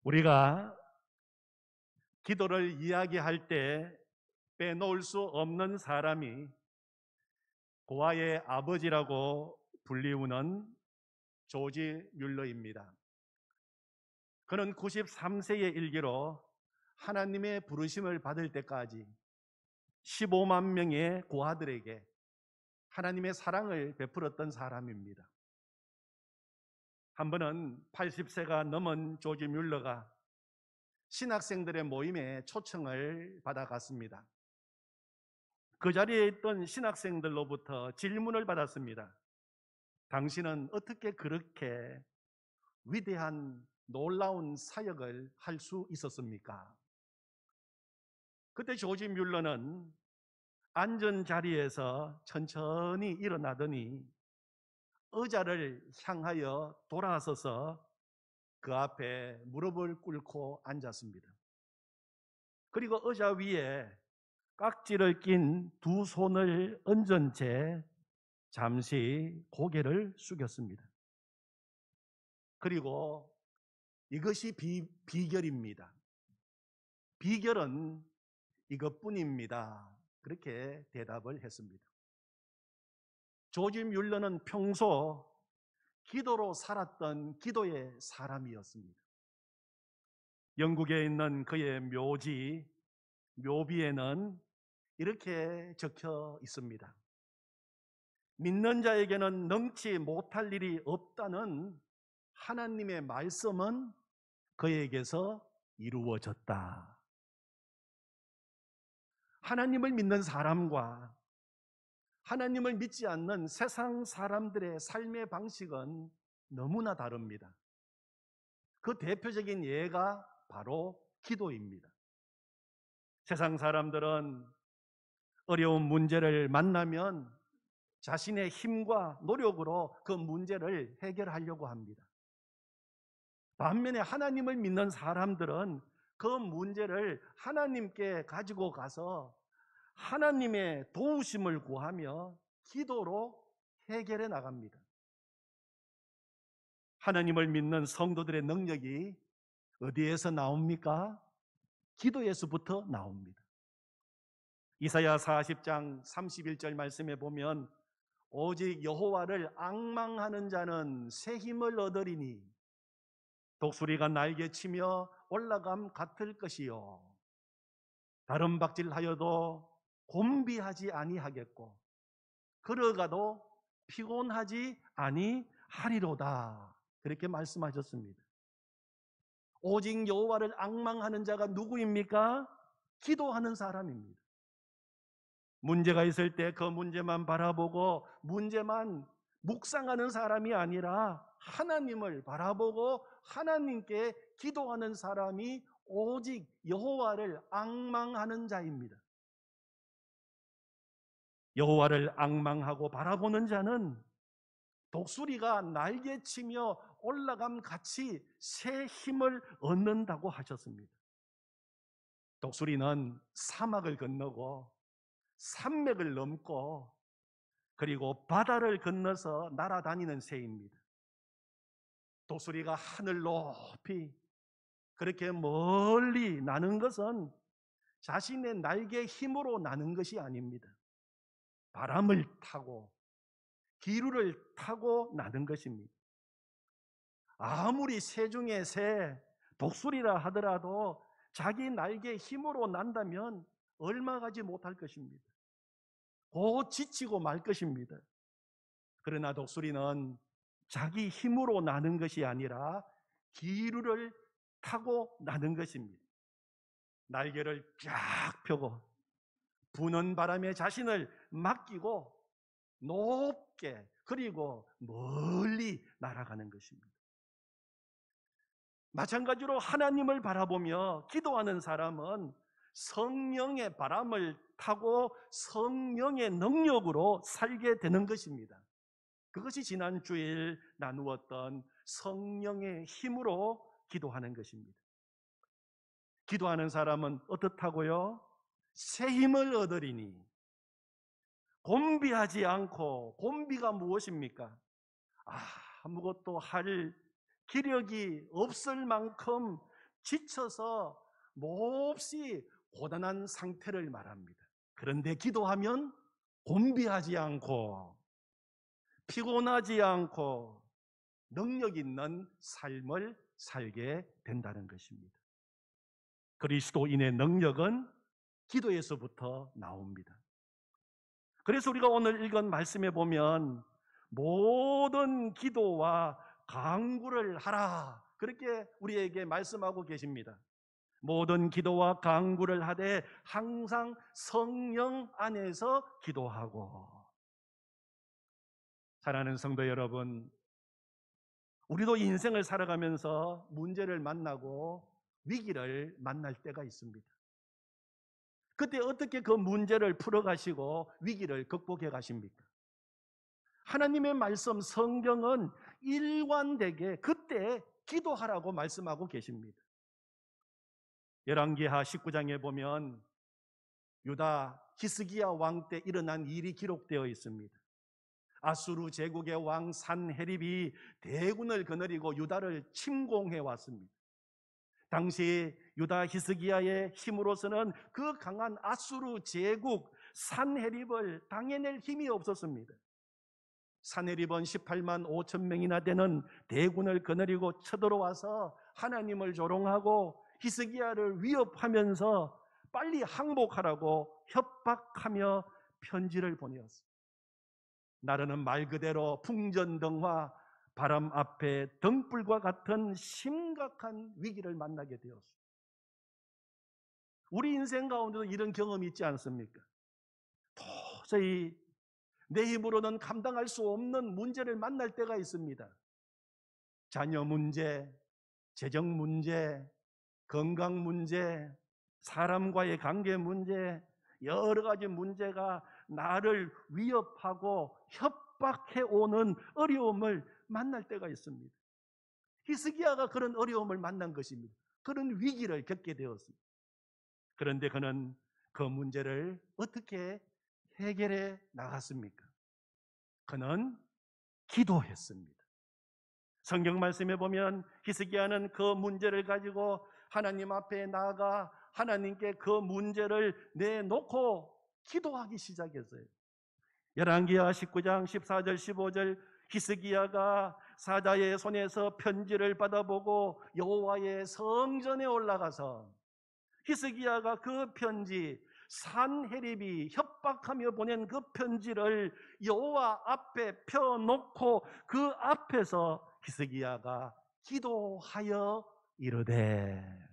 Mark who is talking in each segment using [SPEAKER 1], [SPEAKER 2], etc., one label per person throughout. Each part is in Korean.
[SPEAKER 1] 우리가 기도를 이야기할 때 빼놓을 수 없는 사람이 고아의 아버지라고 불리우는 조지 뮬러입니다. 그는 93세의 일기로 하나님의 부르심을 받을 때까지 15만 명의 고아들에게 하나님의 사랑을 베풀었던 사람입니다. 한 번은 80세가 넘은 조지 뮬러가 신학생들의 모임에 초청을 받아갔습니다. 그 자리에 있던 신학생들로부터 질문을 받았습니다. 당신은 어떻게 그렇게 위대한 놀라운 사역을 할 수 있었습니까? 그때 조지 뮬러는 앉은 자리에서 천천히 일어나더니 의자를 향하여 돌아서서 그 앞에 무릎을 꿇고 앉았습니다. 그리고 의자 위에 깍지를 낀 두 손을 얹은 채 잠시 고개를 숙였습니다. 그리고 이것이 비결입니다. 비결은 이것뿐입니다. 그렇게 대답을 했습니다. 조지 뮬러는 평소 기도로 살았던 기도의 사람이었습니다. 영국에 있는 그의 묘비에는 이렇게 적혀 있습니다. 믿는 자에게는 능치 못할 일이 없다는 하나님의 말씀은 그에게서 이루어졌다. 하나님을 믿는 사람과 하나님을 믿지 않는 세상 사람들의 삶의 방식은 너무나 다릅니다. 그 대표적인 예가 바로 기도입니다. 세상 사람들은 어려운 문제를 만나면 자신의 힘과 노력으로 그 문제를 해결하려고 합니다. 반면에 하나님을 믿는 사람들은 그 문제를 하나님께 가지고 가서 하나님의 도우심을 구하며 기도로 해결해 나갑니다. 하나님을 믿는 성도들의 능력이 어디에서 나옵니까? 기도에서부터 나옵니다. 이사야 40장 31절 말씀에 보면 오직 여호와를 앙망하는 자는 새 힘을 얻으리니 독수리가 날개치며 올라감 같을 것이요 다른 박질하여도 곤비하지 아니하겠고 걸어가도 피곤하지 아니하리로다. 그렇게 말씀하셨습니다. 오직 여호와를 앙망하는 자가 누구입니까? 기도하는 사람입니다. 문제가 있을 때 그 문제만 바라보고 문제만 묵상하는 사람이 아니라 하나님을 바라보고 하나님께 기도하는 사람이 오직 여호와를 앙망하는 자입니다. 여호와를 앙망하고 바라보는 자는 독수리가 날개치며 올라감 같이 새 힘을 얻는다고 하셨습니다. 독수리는 사막을 건너고 산맥을 넘고 그리고 바다를 건너서 날아다니는 새입니다. 독수리가 하늘 높이 그렇게 멀리 나는 것은 자신의 날개 힘으로 나는 것이 아닙니다. 바람을 타고 기류를 타고 나는 것입니다. 아무리 새 중에 새 독수리라 하더라도 자기 날개 힘으로 난다면 얼마 가지 못할 것입니다. 곧 지치고 말 것입니다. 그러나 독수리는 자기 힘으로 나는 것이 아니라 기류를 타고 나는 것입니다. 날개를 쫙 펴고 부는 바람에 자신을 맡기고 높게 그리고 멀리 날아가는 것입니다. 마찬가지로 하나님을 바라보며 기도하는 사람은 성령의 바람을 타고 성령의 능력으로 살게 되는 것입니다. 그것이 지난 주일 나누었던 성령의 힘으로 기도하는 것입니다. 기도하는 사람은 어떻다고요? 새 힘을 얻으리니 곤비하지 않고, 곤비가 무엇입니까? 아무것도 할 기력이 없을 만큼 지쳐서 몹시 고단한 상태를 말합니다. 그런데 기도하면 곤비하지 않고 피곤하지 않고 능력 있는 삶을 살게 된다는 것입니다. 그리스도인의 능력은 기도에서부터 나옵니다. 그래서 우리가 오늘 읽은 말씀에 보면 모든 기도와 간구를 하라, 그렇게 우리에게 말씀하고 계십니다. 모든 기도와 간구를 하되 항상 성령 안에서 기도하고. 사랑하는 성도 여러분, 우리도 인생을 살아가면서 문제를 만나고 위기를 만날 때가 있습니다. 그때 어떻게 그 문제를 풀어가시고 위기를 극복해 가십니까? 하나님의 말씀 성경은 일관되게 그때 기도하라고 말씀하고 계십니다. 열왕기하 19장에 보면 유다 히스기야 왕 때 일어난 일이 기록되어 있습니다. 아수르 제국의 왕 산헤립이 대군을 거느리고 유다를 침공해 왔습니다. 당시 유다 히스기야의 힘으로서는 그 강한 아수르 제국 산헤립을 당해낼 힘이 없었습니다. 산헤립은 18만 5천 명이나 되는 대군을 거느리고 쳐들어와서 하나님을 조롱하고 히스기야를 위협하면서 빨리 항복하라고 협박하며 편지를 보내었습니다. 나라는 말 그대로 풍전등화, 바람 앞에 등불과 같은 심각한 위기를 만나게 되었습니다. 우리 인생 가운데도 이런 경험이 있지 않습니까? 도저히 내 힘으로는 감당할 수 없는 문제를 만날 때가 있습니다. 자녀 문제, 재정 문제, 건강 문제, 사람과의 관계 문제, 여러 가지 문제가 나를 위협하고 협박해 오는 어려움을 만날 때가 있습니다. 히스기야가 그런 어려움을 만난 것입니다. 그런 위기를 겪게 되었습니다. 그런데 그는 그 문제를 어떻게 해결해 나갔습니까? 그는 기도했습니다. 성경 말씀에 보면 히스기야는 그 문제를 가지고 하나님 앞에 나아가 하나님께 그 문제를 내놓고 기도하기 시작했어요. 열왕기하 19장 14절 15절 히스기야가 사자의 손에서 편지를 받아보고 여호와의 성전에 올라가서 히스기야가 그 편지, 산헤립이 협박하며 보낸 그 편지를 여호와 앞에 펴놓고 그 앞에서 히스기야가 기도하여 이르되,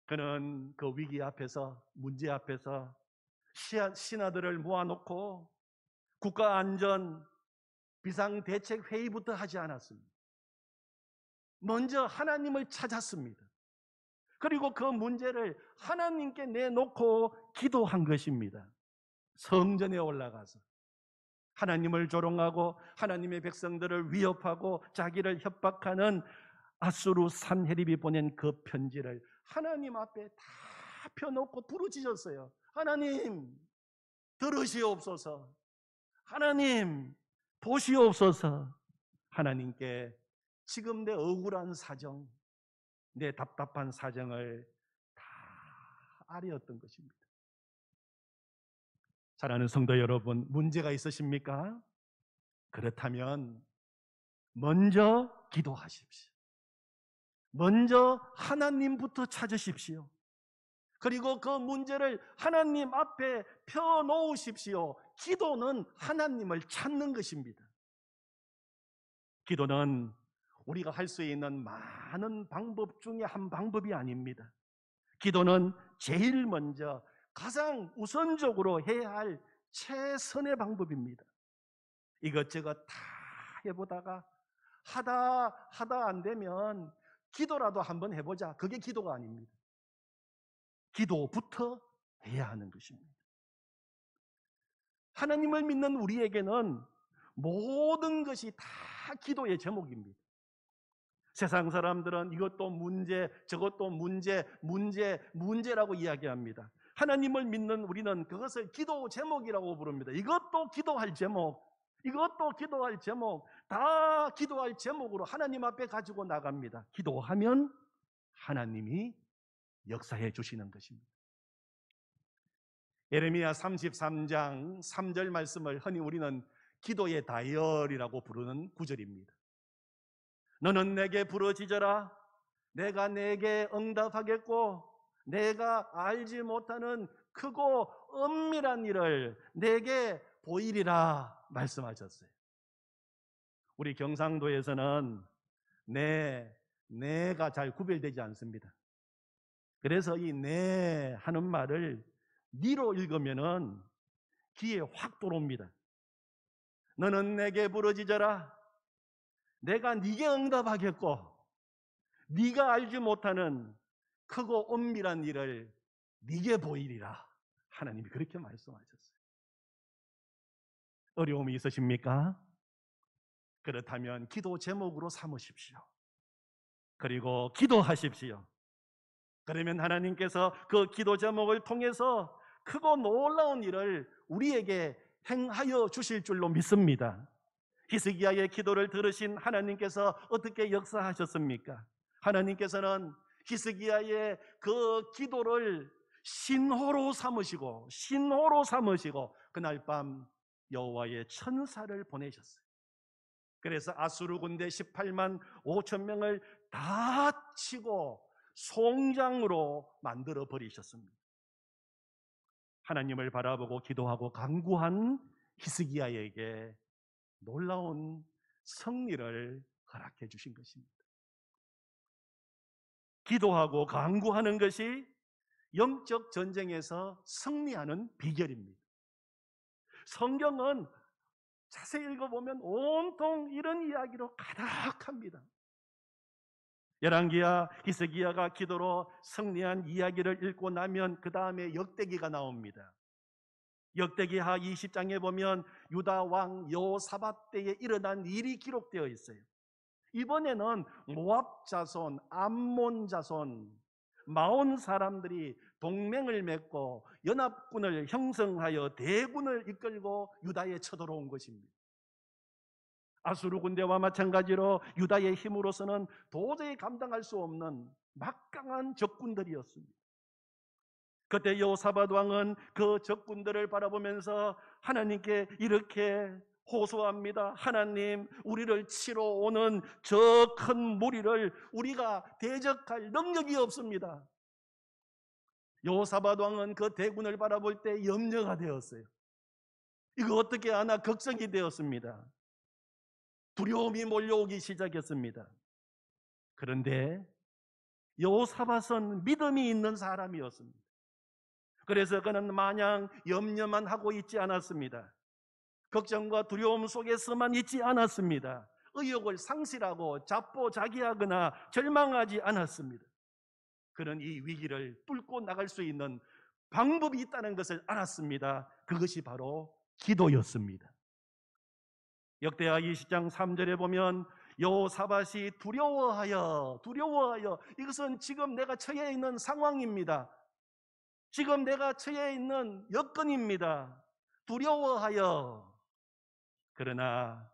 [SPEAKER 1] 그는 그 위기 앞에서, 문제 앞에서 신하들을 모아놓고 국가안전 비상대책회의부터 하지 않았습니다. 먼저 하나님을 찾았습니다. 그리고 그 문제를 하나님께 내놓고 기도한 것입니다. 성전에 올라가서 하나님을 조롱하고 하나님의 백성들을 위협하고 자기를 협박하는 아수르 산헤립이 보낸 그 편지를 하나님 앞에 다 펴놓고 부르짖었어요. 하나님, 들으시옵소서. 하나님, 보시옵소서. 하나님께 지금 내 억울한 사정, 내 답답한 사정을 다 아뢰었던 것입니다. 사랑하는 성도 여러분, 문제가 있으십니까? 그렇다면 먼저 기도하십시오. 먼저 하나님부터 찾으십시오. 그리고 그 문제를 하나님 앞에 펴놓으십시오. 기도는 하나님을 찾는 것입니다. 기도는 우리가 할 수 있는 많은 방법 중에 한 방법이 아닙니다. 기도는 제일 먼저 가장 우선적으로 해야 할 최선의 방법입니다. 이것저것 다 해보다가 하다 안 되면 기도라도 한번 해보자. 그게 기도가 아닙니다. 기도부터 해야 하는 것입니다. 하나님을 믿는 우리에게는 모든 것이 다 기도의 제목입니다. 세상 사람들은 이것도 문제, 저것도 문제라고 이야기합니다. 하나님을 믿는 우리는 그것을 기도 제목이라고 부릅니다. 이것도 기도할 제목, 이것도 기도할 제목, 다 기도할 제목으로 하나님 앞에 가지고 나갑니다. 기도하면 하나님이 역사해 주시는 것입니다. 예레미야 33장 3절 말씀을 흔히 우리는 기도의 다이얼이라고 부르는 구절입니다. 너는 내게 부르짖어라. 내가 내게 응답하겠고 내가 알지 못하는 크고 은밀한 일을 내게 보이리라 말씀하셨어요. 우리 경상도에서는 내가 잘 구별되지 않습니다. 그래서 이 내 하는 말을 니로 읽으면은 귀에 확 들어옵니다. 너는 내게 부르짖어라. 내가 네게 응답하겠고 네가 알지 못하는 크고 은밀한 일을 네게 보이리라. 하나님이 그렇게 말씀하셨어요. 어려움이 있으십니까? 그렇다면 기도 제목으로 삼으십시오. 그리고 기도하십시오. 그러면 하나님께서 그 기도 제목을 통해서 크고 놀라운 일을 우리에게 행하여 주실 줄로 믿습니다. 히스기야의 기도를 들으신 하나님께서 어떻게 역사하셨습니까? 하나님께서는 히스기야의 그 기도를 신호로 삼으시고 그날 밤 여호와의 천사를 보내셨어요. 그래서 아수르 군대 18만 5천 명을 다 치고 송장으로 만들어 버리셨습니다. 하나님을 바라보고 기도하고 간구한 히스기야에게 놀라운 승리를 허락해 주신 것입니다. 기도하고 간구하는 것이 영적 전쟁에서 승리하는 비결입니다. 성경은 자세히 읽어보면 온통 이런 이야기로 가득합니다. 열왕기야 히스기야가 기도로 승리한 이야기를 읽고 나면 그 다음에 역대기가 나옵니다. 역대기하 20장에 보면 유다 왕 여호사밧 때에 일어난 일이 기록되어 있어요. 이번에는 모압 자손, 암몬 자손, 마온 사람들이 동맹을 맺고 연합군을 형성하여 대군을 이끌고 유다에 쳐들어온 것입니다. 아수르 군대와 마찬가지로 유다의 힘으로서는 도저히 감당할 수 없는 막강한 적군들이었습니다. 그때 여호사밧 왕은 그 적군들을 바라보면서 하나님께 이렇게 호소합니다. 하나님, 우리를 치러 오는 저 큰 무리를 우리가 대적할 능력이 없습니다. 여호사밧 왕은 그 대군을 바라볼 때 염려가 되었어요. 이거 어떻게 하나 걱정이 되었습니다. 두려움이 몰려오기 시작했습니다. 그런데 여호사밧은 믿음이 있는 사람이었습니다. 그래서 그는 마냥 염려만 하고 있지 않았습니다. 걱정과 두려움 속에서만 있지 않았습니다. 의욕을 상실하고 자포자기하거나 절망하지 않았습니다. 그는 이 위기를 뚫고 나갈 수 있는 방법이 있다는 것을 알았습니다. 그것이 바로 기도였습니다. 역대하 20장 3절에 보면 여호사밧이 두려워하여 이것은 지금 내가 처해 있는 상황입니다. 지금 내가 처해 있는 여건입니다. 두려워하여. 그러나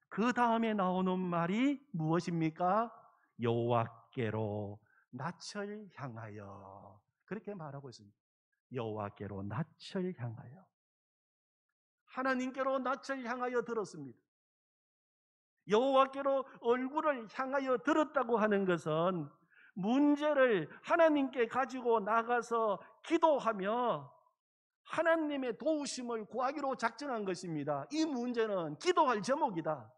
[SPEAKER 1] 그 다음에 나오는 말이 무엇입니까? 여호와께로 낯을 향하여. 그렇게 말하고 있습니다. 여호와께로 낯을 향하여. 하나님께로 낯을 향하여 들었습니다. 여호와께로 얼굴을 향하여 들었다고 하는 것은 문제를 하나님께 가지고 나가서 기도하며 하나님의 도우심을 구하기로 작정한 것입니다. 이 문제는 기도할 제목이다.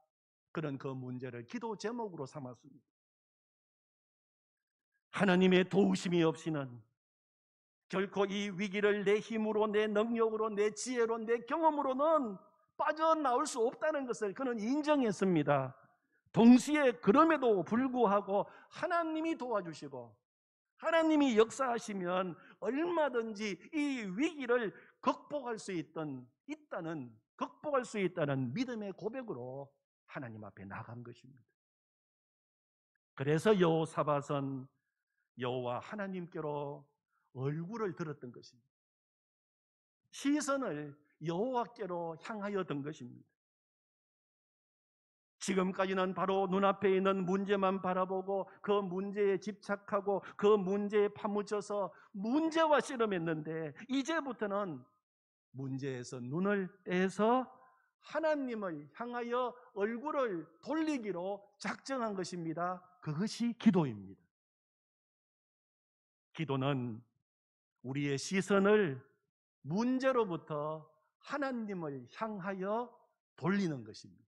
[SPEAKER 1] 그런 그 문제를 기도 제목으로 삼았습니다. 하나님의 도우심이 없이는 결코 이 위기를 내 힘으로, 내 능력으로, 내 지혜로, 내 경험으로는 빠져나올 수 없다는 것을 그는 인정했습니다. 동시에 그럼에도 불구하고 하나님이 도와주시고 하나님이 역사하시면 얼마든지 이 위기를 극복할 수 있다는 믿음의 고백으로 하나님 앞에 나간 것입니다. 그래서 여호사밧은 여호와 하나님께로 얼굴을 들었던 것입니다. 시선을 여호와께로 향하여 든 것입니다. 지금까지는 바로 눈앞에 있는 문제만 바라보고 그 문제에 집착하고 그 문제에 파묻혀서 문제와 씨름했는데, 이제부터는 문제에서 눈을 떼서 하나님을 향하여 얼굴을 돌리기로 작정한 것입니다. 그것이 기도입니다. 기도는 우리의 시선을 문제로부터 하나님을 향하여 돌리는 것입니다.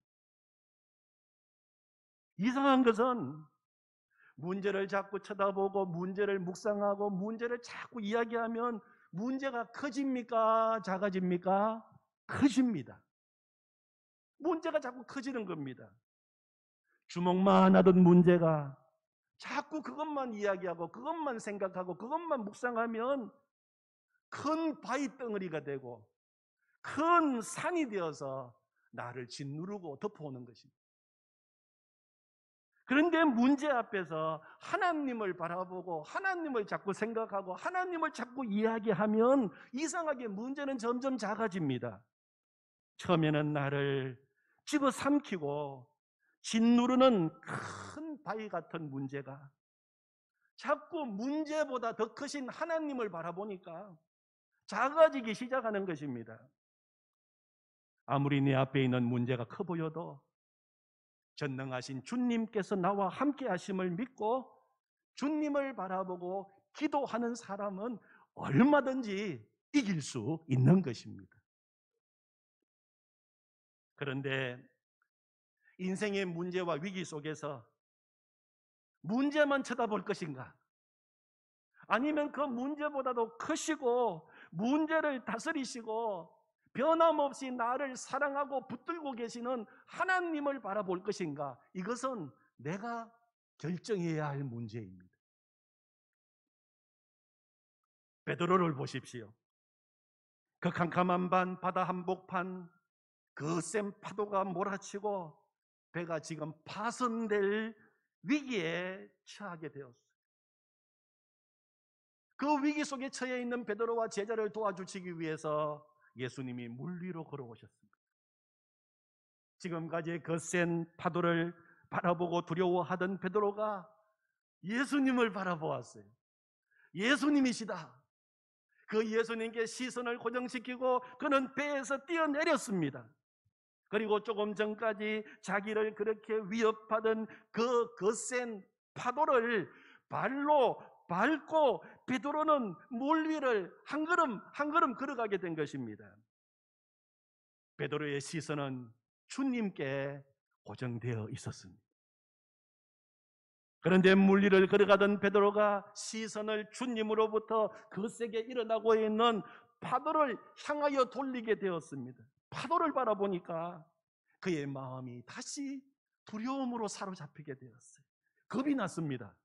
[SPEAKER 1] 이상한 것은 문제를 자꾸 쳐다보고 문제를 묵상하고 문제를 자꾸 이야기하면 문제가 커집니까? 작아집니까? 커집니다. 문제가 자꾸 커지는 겁니다. 주먹만 하던 문제가 자꾸 그것만 이야기하고 그것만 생각하고 그것만 묵상하면 큰 바위 덩어리가 되고 큰 산이 되어서 나를 짓누르고 덮어오는 것입니다. 그런데 문제 앞에서 하나님을 바라보고 하나님을 자꾸 생각하고 하나님을 자꾸 이야기하면 이상하게 문제는 점점 작아집니다. 처음에는 나를 집어삼키고 짓누르는 큰 바위 같은 문제가 자꾸 문제보다 더 크신 하나님을 바라보니까 작아지기 시작하는 것입니다. 아무리 내 앞에 있는 문제가 커 보여도 전능하신 주님께서 나와 함께 하심을 믿고 주님을 바라보고 기도하는 사람은 얼마든지 이길 수 있는 것입니다. 그런데 인생의 문제와 위기 속에서 문제만 쳐다볼 것인가? 아니면 그 문제보다도 크시고 문제를 다스리시고 변함없이 나를 사랑하고 붙들고 계시는 하나님을 바라볼 것인가? 이것은 내가 결정해야 할 문제입니다. 베드로를 보십시오. 그 캄캄한 바다 한복판, 그 센 파도가 몰아치고 배가 지금 파손될 위기에 처하게 되었어요. 그 위기 속에 처해 있는 베드로와 제자를 도와주시기 위해서 예수님이 물 위로 걸어오셨습니다. 지금까지 그 센 파도를 바라보고 두려워하던 베드로가 예수님을 바라보았어요. 예수님이시다. 그 예수님께 시선을 고정시키고 그는 배에서 뛰어내렸습니다. 그리고 조금 전까지 자기를 그렇게 위협하던 그 거센 파도를 발로 밟고 베드로는 물 위를 한 걸음 한 걸음 걸어가게 된 것입니다. 베드로의 시선은 주님께 고정되어 있었습니다. 그런데 물 위를 걸어가던 베드로가 시선을 주님으로부터 거세게 일어나고 있는 파도를 향하여 돌리게 되었습니다. 파도를 바라보니까 그의 마음이 다시 두려움으로 사로잡히게 되었어요. 겁이 났습니다.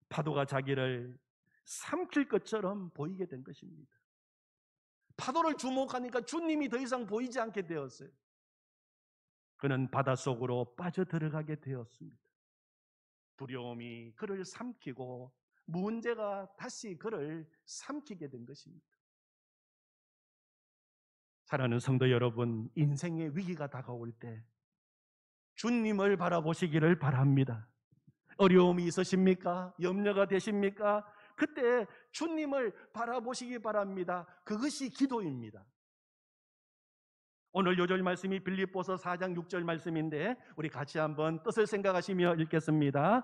[SPEAKER 1] 파도가 자기를 삼킬 것처럼 보이게 된 것입니다. 파도를 주목하니까 주님이 더 이상 보이지 않게 되었어요. 그는 바닷속으로 빠져들어가게 되었습니다. 두려움이 그를 삼키고 문제가 다시 그를 삼키게 된 것입니다. 사랑하는 성도 여러분, 인생의 위기가 다가올 때 주님을 바라보시기를 바랍니다. 어려움이 있으십니까? 염려가 되십니까? 그때 주님을 바라보시기 바랍니다. 그것이 기도입니다. 오늘 요절 말씀이 빌립보서 4장 6절 말씀인데 우리 같이 한번 뜻을 생각하시며 읽겠습니다.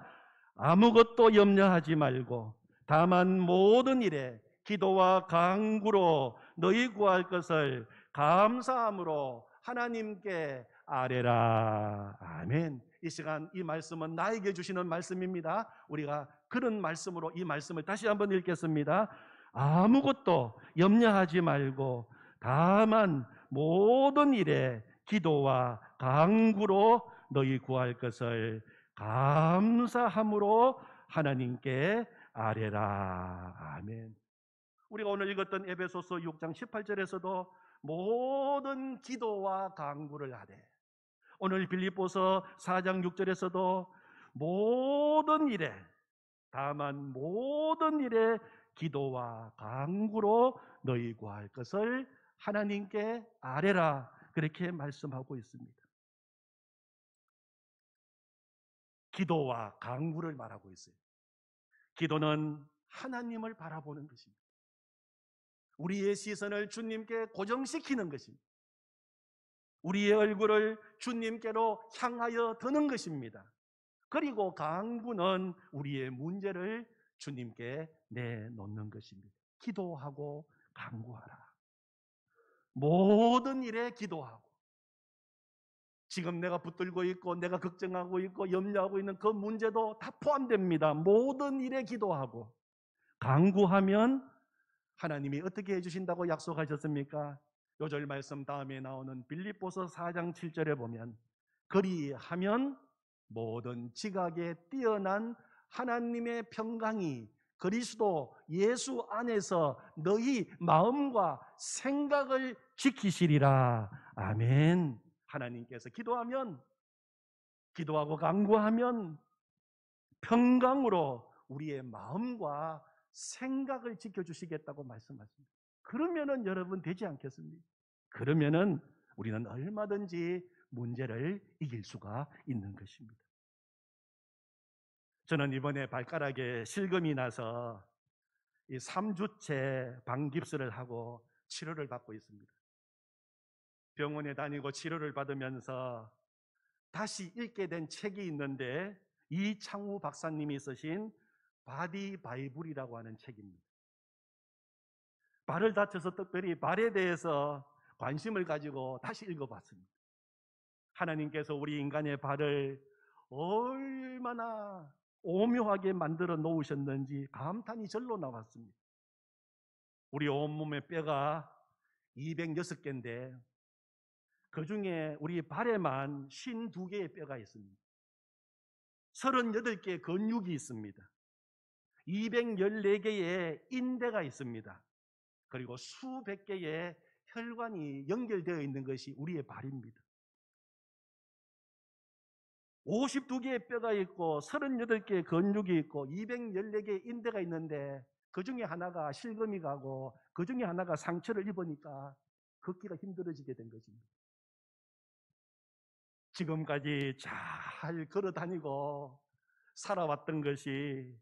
[SPEAKER 1] 아무것도 염려하지 말고 다만 모든 일에 기도와 간구로 너희 구할 것을 감사함으로 하나님께 아뢰라. 아멘. 이 시간 이 말씀은 나에게 주시는 말씀입니다. 우리가 그런 말씀으로 이 말씀을 다시 한번 읽겠습니다. 아무것도 염려하지 말고 다만 모든 일에 기도와 간구로 너희 구할 것을 감사함으로 하나님께 아뢰라. 아멘. 우리가 오늘 읽었던 에베소서 6장 18절에서도 모든 기도와 간구를 하되, 오늘 빌립보서 4장 6절에서도 모든 일에 다만 모든 일에 기도와 간구로 너희 구할 것을 하나님께 아뢰라, 그렇게 말씀하고 있습니다. 기도와 간구를 말하고 있어요. 기도는 하나님을 바라보는 것입니다. 우리의 시선을 주님께 고정시키는 것입니다. 우리의 얼굴을 주님께로 향하여 드는 것입니다. 그리고 간구는 우리의 문제를 주님께 내놓는 것입니다. 기도하고 간구하라. 모든 일에 기도하고, 지금 내가 붙들고 있고 내가 걱정하고 있고 염려하고 있는 그 문제도 다 포함됩니다. 모든 일에 기도하고 간구하면 하나님이 어떻게 해주신다고 약속하셨습니까? 요절 말씀 다음에 나오는 빌립보서 4장 7절에 보면, 그리하면 모든 지각에 뛰어난 하나님의 평강이 그리스도 예수 안에서 너희 마음과 생각을 지키시리라. 아멘. 하나님께서 기도하고 간구하면 평강으로 우리의 마음과 생각을 지켜주시겠다고 말씀하십니다. 그러면은 여러분 되지 않겠습니까? 그러면은 우리는 얼마든지 문제를 이길 수가 있는 것입니다. 저는 이번에 발가락에 실금이 나서 이 3주째 방깁스를 하고 치료를 받고 있습니다. 병원에 다니고 치료를 받으면서 다시 읽게 된 책이 있는데, 이창우 박사님이 쓰신 바디 바이블이라고 하는 책입니다. 발을 다쳐서 특별히 발에 대해서 관심을 가지고 다시 읽어봤습니다. 하나님께서 우리 인간의 발을 얼마나 오묘하게 만들어 놓으셨는지 감탄이 절로 나왔습니다. 우리 온몸의 뼈가 206개인데 그 중에 우리 발에만 52개의 뼈가 있습니다. 38개의 근육이 있습니다. 214개의 인대가 있습니다. 그리고 수백 개의 혈관이 연결되어 있는 것이 우리의 발입니다. 52개의 뼈가 있고 38개의 근육이 있고 214개의 인대가 있는데 그 중에 하나가 실금이 가고 그 중에 하나가 상처를 입으니까 걷기가 힘들어지게 된 것입니다. 지금까지 잘 걸어 다니고 살아왔던 것이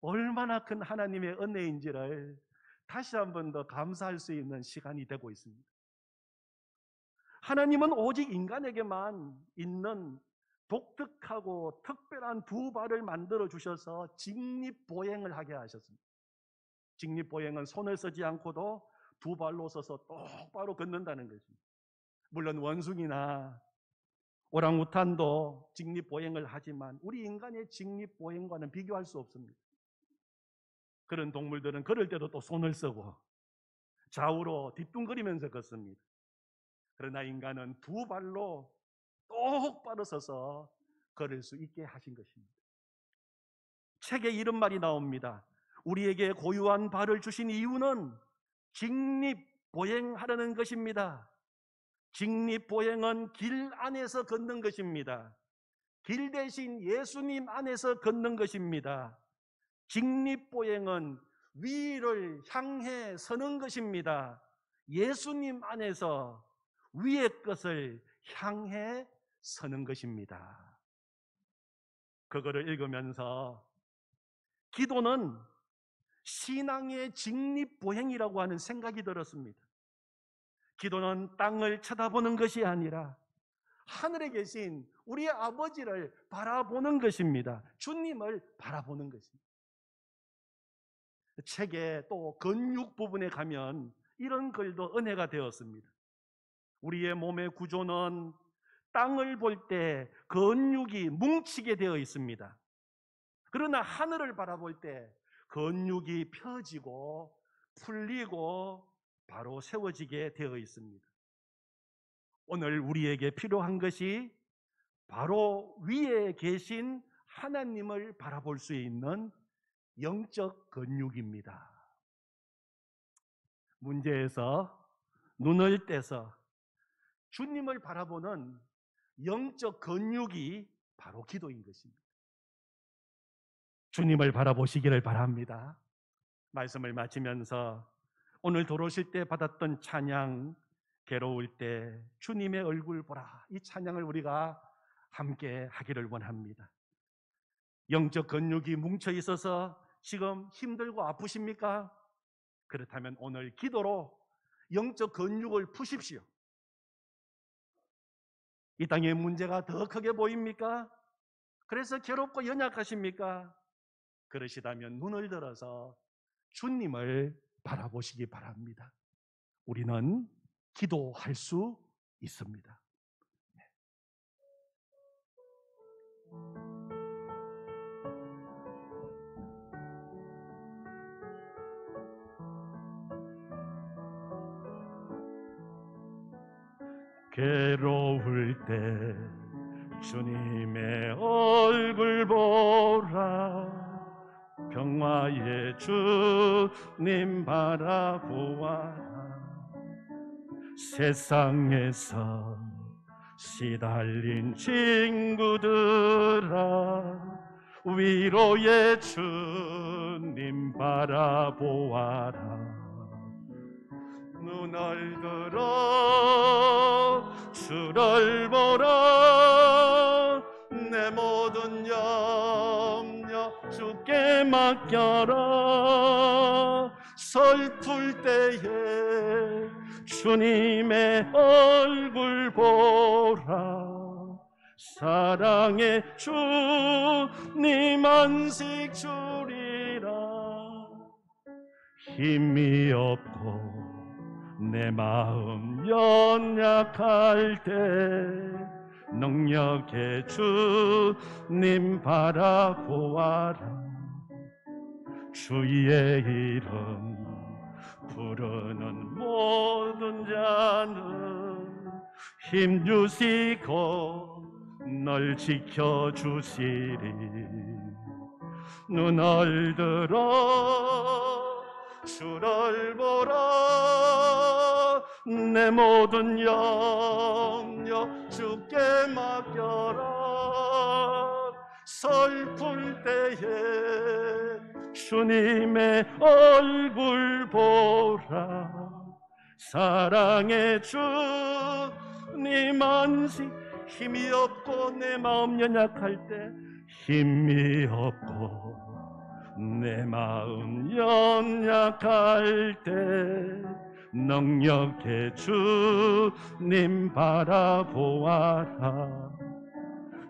[SPEAKER 1] 얼마나 큰 하나님의 은혜인지를 다시 한 번 더 감사할 수 있는 시간이 되고 있습니다. 하나님은 오직 인간에게만 있는 독특하고 특별한 두 발을 만들어 주셔서 직립보행을 하게 하셨습니다. 직립보행은 손을 쓰지 않고도 두 발로 서서 똑바로 걷는다는 것입니다. 물론 원숭이나 오랑우탄도 직립보행을 하지만 우리 인간의 직립보행과는 비교할 수 없습니다. 그런 동물들은 걸을 때도 또 손을 쓰고 좌우로 뒤뚱거리면서 걷습니다. 그러나 인간은 두 발로 똑바로 서서 걸을 수 있게 하신 것입니다. 책에 이런 말이 나옵니다. 우리에게 고유한 발을 주신 이유는 직립보행하라는 것입니다. 직립보행은 길 안에서 걷는 것입니다. 길 대신 예수님 안에서 걷는 것입니다. 직립보행은 위를 향해 서는 것입니다. 예수님 안에서 위의 것을 향해 서는 것입니다. 그거를 읽으면서 기도는 신앙의 직립보행이라고 하는 생각이 들었습니다. 기도는 땅을 쳐다보는 것이 아니라 하늘에 계신 우리 아버지를 바라보는 것입니다. 주님을 바라보는 것입니다. 책의 또 근육 부분에 가면 이런 글도 은혜가 되었습니다. 우리의 몸의 구조는 땅을 볼 때 근육이 뭉치게 되어 있습니다. 그러나 하늘을 바라볼 때 근육이 펴지고 풀리고 바로 세워지게 되어 있습니다. 오늘 우리에게 필요한 것이 바로 위에 계신 하나님을 바라볼 수 있는 영적 근육입니다. 문제에서 눈을 떼서 주님을 바라보는 영적 근육이 바로 기도인 것입니다. 주님을 바라보시기를 바랍니다. 말씀을 마치면서 오늘 돌아오실 때 받았던 찬양, 괴로울 때 주님의 얼굴 보라, 이 찬양을 우리가 함께 하기를 원합니다. 영적 근육이 뭉쳐 있어서 지금 힘들고 아프십니까? 그렇다면 오늘 기도로 영적 근육을 푸십시오. 이 땅의 문제가 더 크게 보입니까? 그래서 괴롭고 연약하십니까? 그러시다면 눈을 들어서 주님을 바라보시기 바랍니다. 우리는 기도할 수 있습니다. 괴로울 때 주님의 얼굴 보라, 평화의 주님 바라보아라. 세상에서 시달린 친구들아, 위로의 주님 바라보아라. 눈을 들어 주를 보라, 내 모든 염려 주께 맡겨라. 슬플 때에 주님의 얼굴 보라, 사랑의 주님 안식 주리라. 힘이 없고 내 마음 연약할 때 능력의 주님 바라보아라. 주의 이름 부르는 모든 자는 힘주시고 널 지켜주시리. 눈을 들어 주를 보라, 내 모든 염려 주께 맡겨라. 슬플 때에 주님의 얼굴 보라, 사랑의 주님 안식. 힘이 없고 내 마음 연약할 때, 힘이 없고 내 마음 연약할 때 능력의 주님 바라보아라.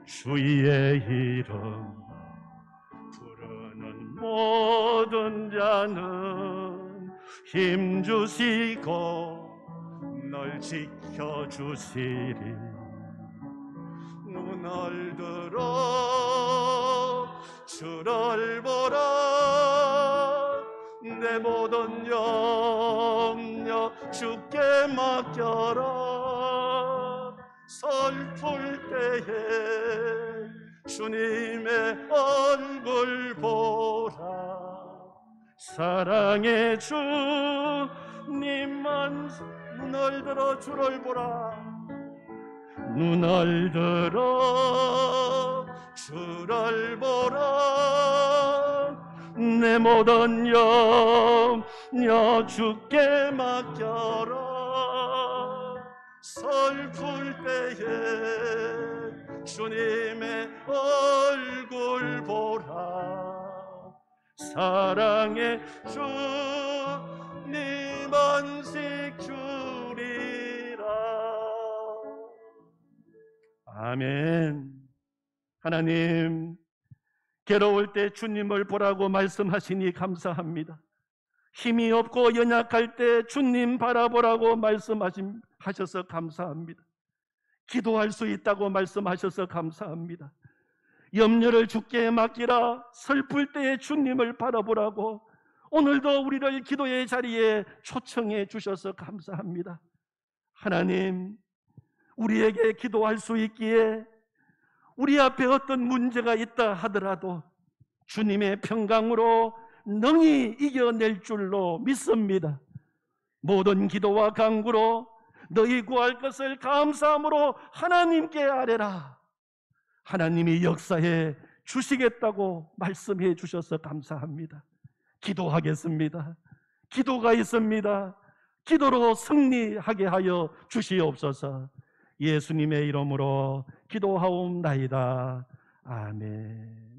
[SPEAKER 1] 주의 이름 부르는 모든 자는 힘주시고 널 지켜주시리. 눈을 들어 주를 보라, 내 모든 염려 주께 맡겨라. 슬플 때에 주님의 얼굴 보라, 사랑의 주님만. 눈을 들어 주를 보라, 눈을 들어 주를 보라, 내 모든 염려 주께 맡겨라. 슬플 때에 주님의 얼굴 보라, 사랑의 주님 안식 주리라. 아멘. 하나님, 괴로울 때 주님을 보라고 말씀하시니 감사합니다. 힘이 없고 연약할 때 주님 바라보라고 말씀하셔서 감사합니다. 기도할 수 있다고 말씀하셔서 감사합니다. 염려를 주께 맡기라, 슬플 때에 주님을 바라보라고 오늘도 우리를 기도의 자리에 초청해 주셔서 감사합니다. 하나님, 우리에게 기도할 수 있기에 우리 앞에 어떤 문제가 있다 하더라도 주님의 평강으로 능히 이겨낼 줄로 믿습니다. 모든 기도와 간구로 너희 구할 것을 감사함으로 하나님께 아뢰라. 하나님이 역사해 주시겠다고 말씀해 주셔서 감사합니다. 기도하겠습니다. 기도가 있습니다. 기도로 승리하게 하여 주시옵소서. 예수님의 이름으로 기도하옵나이다. 아멘.